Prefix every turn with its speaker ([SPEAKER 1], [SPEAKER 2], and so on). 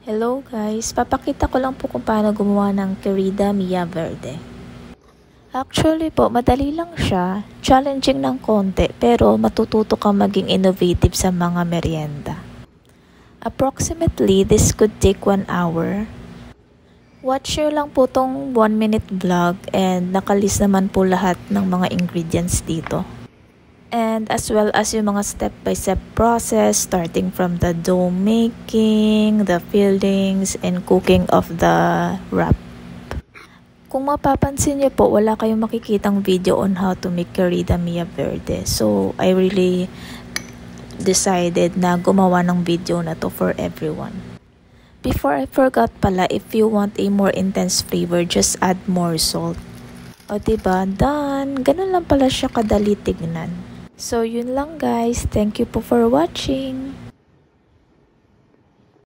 [SPEAKER 1] Hello guys, papakita ko lang po kung paano gumawa ng Querida Mia Verde. Actually po, madali lang siya, challenging ng konti pero matututo kang maging innovative sa mga merienda. Approximately, this could take 1 hour. Watch nyo lang po tong 1-minute vlog and nakalist naman po lahat ng mga ingredients dito. And as well as yung mga step-by-step process starting from the dough making, the fillings, and cooking of the wrap. Kung mapapansin niyo po, wala kayong makikitang video on how to make Querida Mia Verde. So, I really decided na gumawa ng video na to for everyone. Before I forgot pala, if you want a more intense flavor, just add more salt. O diba? Done! Ganun lang pala siya kadali tignan. So, yun lang guys. Thank you po for watching.